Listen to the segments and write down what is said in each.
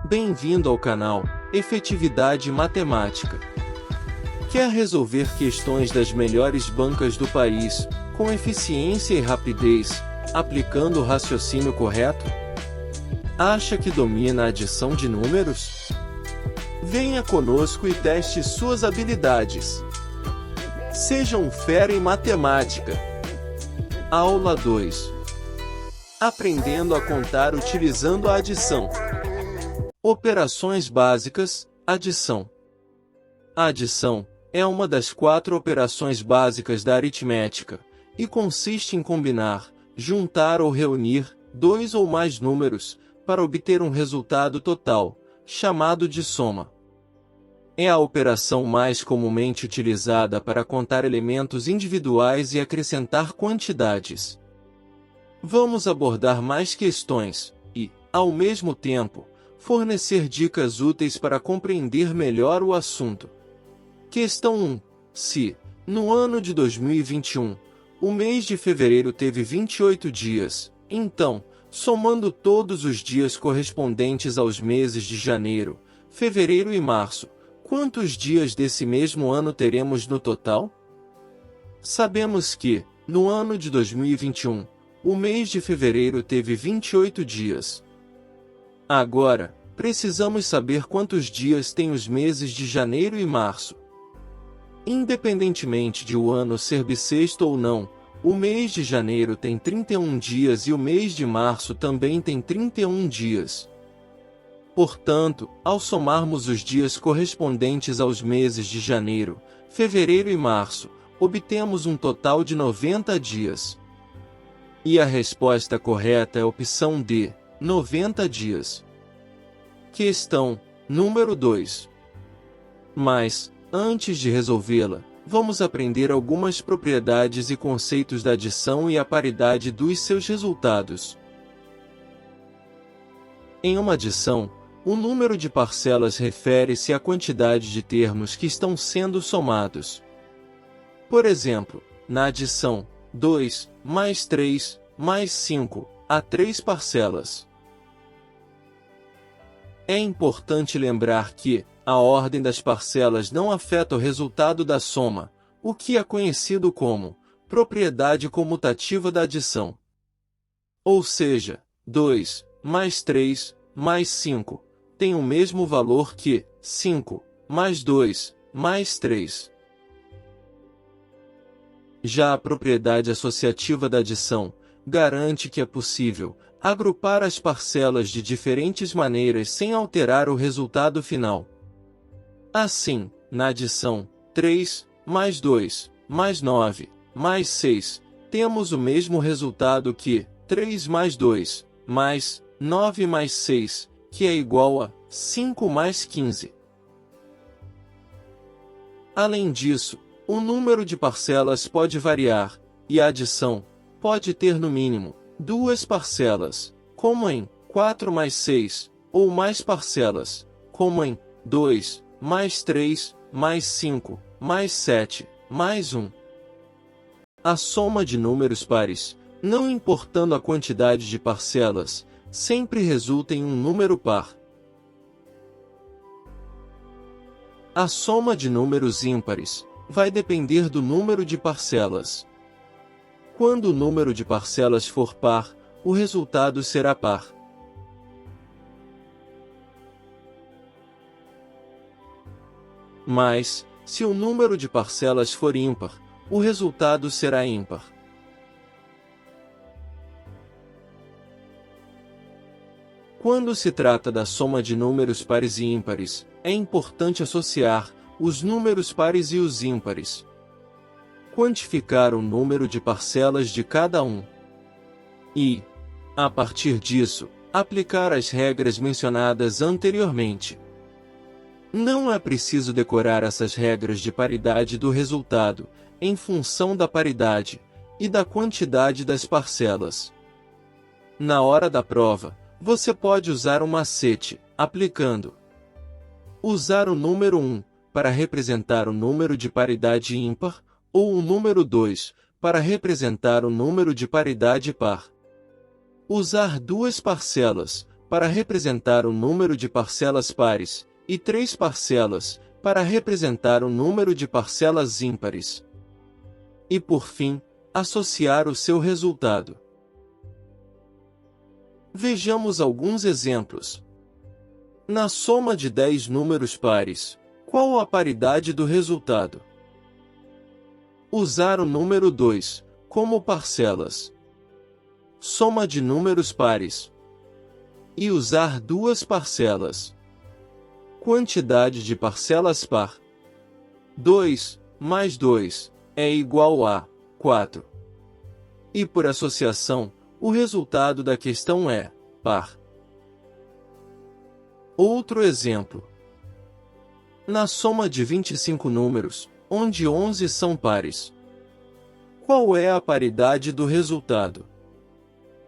Bem-vindo ao canal Efetividade Matemática. Quer resolver questões das melhores bancas do país, com eficiência e rapidez, aplicando o raciocínio correto? Acha que domina a adição de números? Venha conosco e teste suas habilidades. Seja um fera em matemática. Aula 2. Aprendendo a contar utilizando a adição. Operações básicas, adição. A adição é uma das 4 operações básicas da aritmética, e consiste em combinar, juntar ou reunir 2 ou mais números, para obter um resultado total, chamado de soma. É a operação mais comumente utilizada para contar elementos individuais e acrescentar quantidades. Vamos abordar mais questões e, ao mesmo tempo, fornecer dicas úteis para compreender melhor o assunto. Questão 1. Se, no ano de 2021, o mês de fevereiro teve 28 dias, então, somando todos os dias correspondentes aos meses de janeiro, fevereiro e março, quantos dias desse mesmo ano teremos no total? Sabemos que, no ano de 2021, o mês de fevereiro teve 28 dias. Agora, precisamos saber quantos dias têm os meses de janeiro e março. Independentemente de o ano ser bissexto ou não, o mês de janeiro tem 31 dias e o mês de março também tem 31 dias. Portanto, ao somarmos os dias correspondentes aos meses de janeiro, fevereiro e março, obtemos um total de 90 dias. E a resposta correta é a opção D, 90 dias. Questão número 2. Mas, antes de resolvê-la, vamos aprender algumas propriedades e conceitos da adição e a paridade dos seus resultados. Em uma adição, o número de parcelas refere-se à quantidade de termos que estão sendo somados. Por exemplo, na adição 2 mais 3 mais 5, há 3 parcelas. É importante lembrar que a ordem das parcelas não afeta o resultado da soma, o que é conhecido como propriedade comutativa da adição. Ou seja, 2 mais 3 mais 5 tem o mesmo valor que 5 mais 2 mais 3. Já a propriedade associativa da adição garante que é possível agrupar as parcelas de diferentes maneiras sem alterar o resultado final. Assim, na adição 3 mais 2 mais 9 mais 6, temos o mesmo resultado que 3 mais 2 mais 9 mais 6, que é igual a 5 mais 15. Além disso, o número de parcelas pode variar, e a adição pode ter no mínimo 2 parcelas, como em 4 mais 6, ou mais parcelas, como em 2 mais 3 mais 5 mais 7 mais 1. A soma de números pares, não importando a quantidade de parcelas, sempre resulta em um número par. A soma de números ímpares vai depender do número de parcelas. Quando o número de parcelas for par, o resultado será par. Mas, se o número de parcelas for ímpar, o resultado será ímpar. Quando se trata da soma de números pares e ímpares, é importante associar os números pares e os ímpares. Quantificar o número de parcelas de cada um. E, a partir disso, aplicar as regras mencionadas anteriormente. Não é preciso decorar essas regras de paridade do resultado, em função da paridade e da quantidade das parcelas. Na hora da prova, você pode usar um macete, aplicando. Usar o número 1 para representar o número de paridade ímpar, ou o número 2 para representar o número de paridade par. Usar 2 parcelas para representar o número de parcelas pares, e 3 parcelas, para representar o número de parcelas ímpares. E por fim, associar o seu resultado. Vejamos alguns exemplos. Na soma de 10 números pares, qual a paridade do resultado? Usar o número 2 como parcelas. Soma de números pares. E usar 2 parcelas. Quantidade de parcelas par. 2 mais 2 é igual a 4. E por associação, o resultado da questão é par. Outro exemplo. Na soma de 25 números, onde 11 são pares, qual é a paridade do resultado?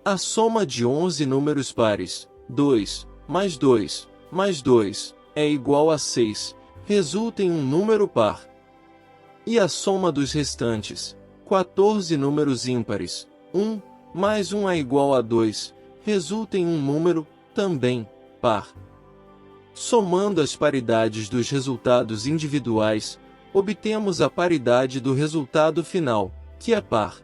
A soma de 11 números pares, 2 mais 2 mais 2, é igual a 6, resulta em um número par. E a soma dos restantes, 14 números ímpares, 1 mais 1 é igual a 2, resulta em um número, também, par. Somando as paridades dos resultados individuais, obtemos a paridade do resultado final, que é par.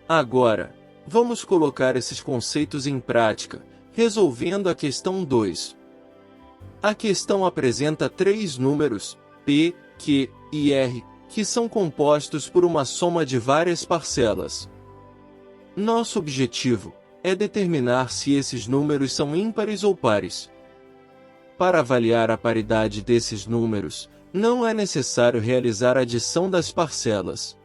Agora, vamos colocar esses conceitos em prática, resolvendo a questão 2. A questão apresenta 3 números, P, Q e R, que são compostos por uma soma de várias parcelas. Nosso objetivo é determinar se esses números são ímpares ou pares. Para avaliar a paridade desses números, não é necessário realizar a adição das parcelas.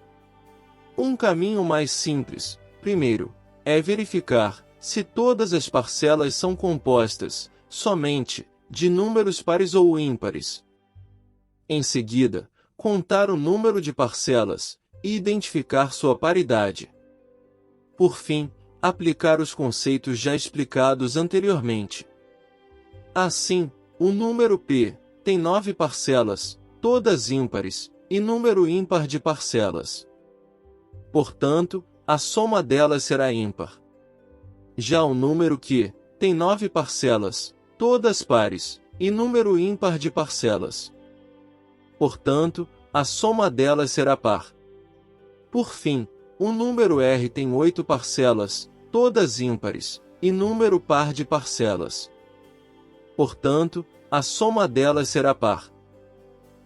Um caminho mais simples, primeiro, é verificar se todas as parcelas são compostas, somente, de números pares ou ímpares. Em seguida, contar o número de parcelas, e identificar sua paridade. Por fim, aplicar os conceitos já explicados anteriormente. Assim, o número P tem 9 parcelas, todas ímpares, e número ímpar de parcelas. Portanto, a soma delas será ímpar. Já o número Q tem 9 parcelas, todas pares, e número ímpar de parcelas. Portanto, a soma delas será par. Por fim, o número R tem 8 parcelas, todas ímpares, e número par de parcelas. Portanto, a soma delas será par.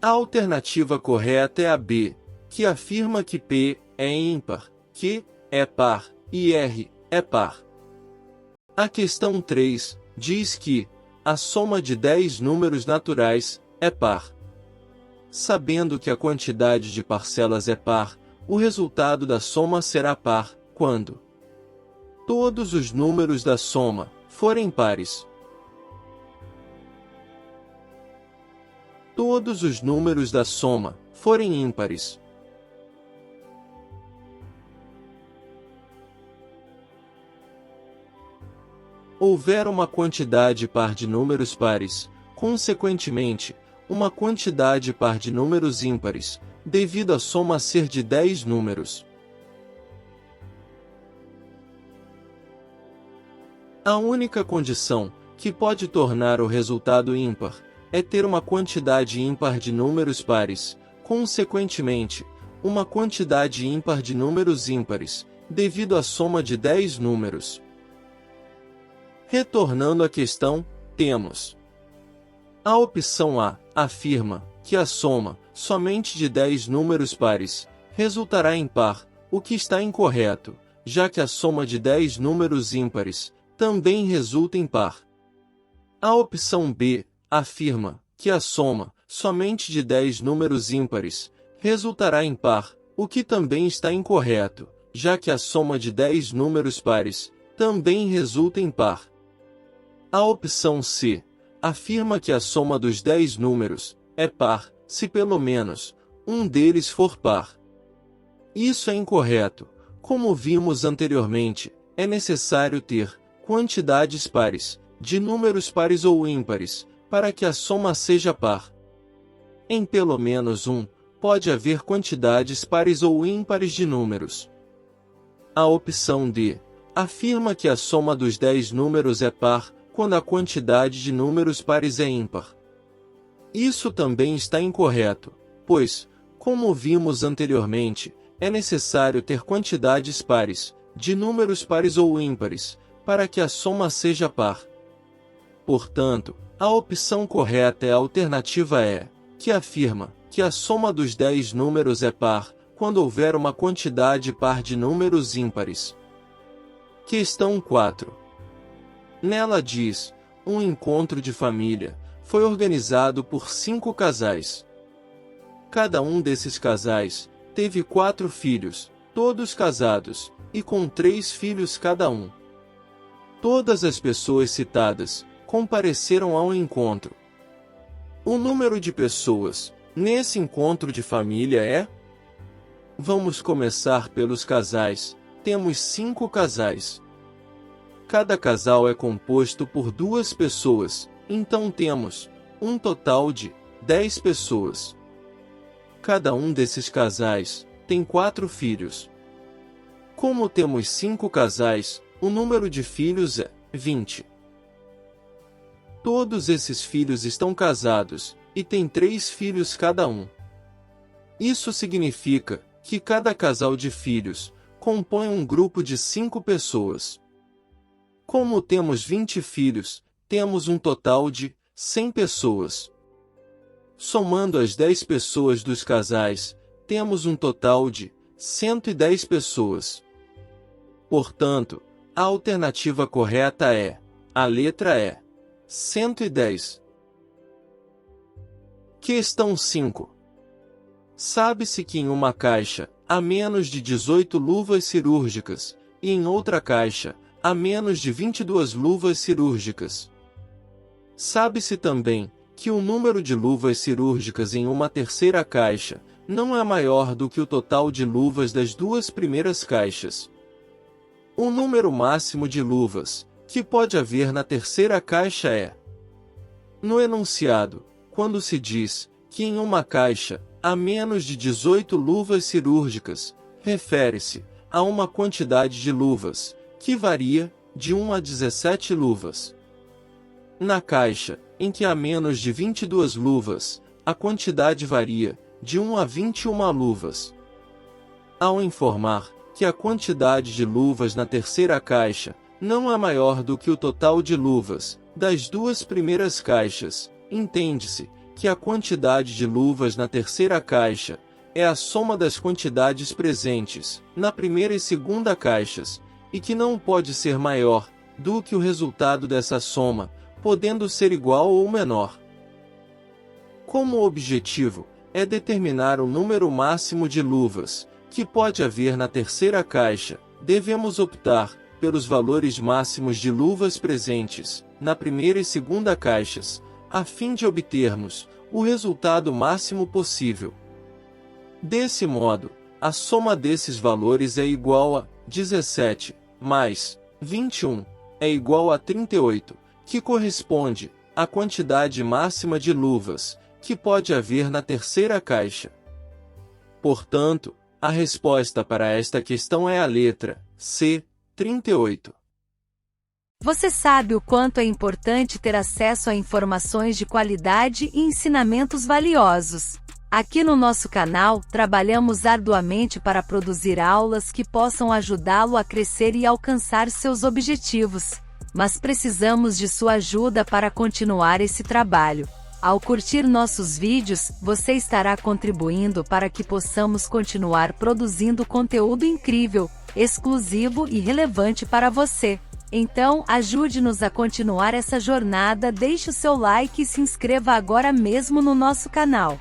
A alternativa correta é a B, que afirma que P é ímpar, Q é par, e R é par. A questão 3 diz que a soma de 10 números naturais é par. Sabendo que a quantidade de parcelas é par, o resultado da soma será par, quando todos os números da soma forem pares. Todos os números da soma forem ímpares. Houver uma quantidade par de números pares, consequentemente, uma quantidade par de números ímpares, devido à soma ser de 10 números. A única condição que pode tornar o resultado ímpar é ter uma quantidade ímpar de números pares, consequentemente, uma quantidade ímpar de números ímpares, devido à soma de 10 números. Retornando à questão, temos a opção A afirma que a soma somente de 10 números pares resultará em par, o que está incorreto, já que a soma de 10 números ímpares também resulta em par. A opção B afirma que a soma somente de 10 números ímpares resultará em par, o que também está incorreto, já que a soma de 10 números pares também resulta em par. A opção C afirma que a soma dos 10 números é par, se pelo menos um deles for par. Isso é incorreto. Como vimos anteriormente, é necessário ter quantidades pares, de números pares ou ímpares, para que a soma seja par. Em pelo menos um, pode haver quantidades pares ou ímpares de números. A opção D afirma que a soma dos 10 números é par, quando a quantidade de números pares é ímpar. Isso também está incorreto, pois, como vimos anteriormente, é necessário ter quantidades pares, de números pares ou ímpares, para que a soma seja par. Portanto, a opção correta é a alternativa E, que afirma que a soma dos 10 números é par, quando houver uma quantidade par de números ímpares. Questão 4. Nela diz, um encontro de família foi organizado por 5 casais. Cada um desses casais teve 4 filhos, todos casados, e com 3 filhos cada um. Todas as pessoas citadas compareceram ao encontro. O número de pessoas nesse encontro de família é? Vamos começar pelos casais. Temos 5 casais. Cada casal é composto por 2 pessoas, então temos um total de 10 pessoas. Cada um desses casais tem 4 filhos. Como temos 5 casais, o número de filhos é 20. Todos esses filhos estão casados, e têm 3 filhos cada um. Isso significa que cada casal de filhos compõe um grupo de 5 pessoas. Como temos 20 filhos, temos um total de 100 pessoas. Somando as 10 pessoas dos casais, temos um total de 110 pessoas. Portanto, a alternativa correta é a letra E, 110. Questão 5. Sabe-se que em uma caixa há menos de 18 luvas cirúrgicas, e em outra caixa há menos de 22 luvas cirúrgicas. Sabe-se também que o número de luvas cirúrgicas em uma terceira caixa não é maior do que o total de luvas das 2 primeiras caixas. O número máximo de luvas que pode haver na terceira caixa é. No enunciado, quando se diz que em uma caixa há menos de 18 luvas cirúrgicas, refere-se a uma quantidade de luvas que varia de 1 a 17 luvas. Na caixa em que há menos de 22 luvas, a quantidade varia de 1 a 21 luvas. Ao informar que a quantidade de luvas na terceira caixa não é maior do que o total de luvas das 2 primeiras caixas, entende-se que a quantidade de luvas na terceira caixa é a soma das quantidades presentes na primeira e segunda caixas, e que não pode ser maior do que o resultado dessa soma, podendo ser igual ou menor. Como o objetivo é determinar o número máximo de luvas que pode haver na terceira caixa, devemos optar pelos valores máximos de luvas presentes na primeira e segunda caixas, a fim de obtermos o resultado máximo possível. Desse modo, a soma desses valores é igual a 17 mais 21 é igual a 38, que corresponde à quantidade máxima de luvas que pode haver na terceira caixa. Portanto, a resposta para esta questão é a letra C, 38. Você sabe o quanto é importante ter acesso a informações de qualidade e ensinamentos valiosos. Aqui no nosso canal, trabalhamos arduamente para produzir aulas que possam ajudá-lo a crescer e alcançar seus objetivos. Mas precisamos de sua ajuda para continuar esse trabalho. Ao curtir nossos vídeos, você estará contribuindo para que possamos continuar produzindo conteúdo incrível, exclusivo e relevante para você. Então, ajude-nos a continuar essa jornada, deixe o seu like e se inscreva agora mesmo no nosso canal.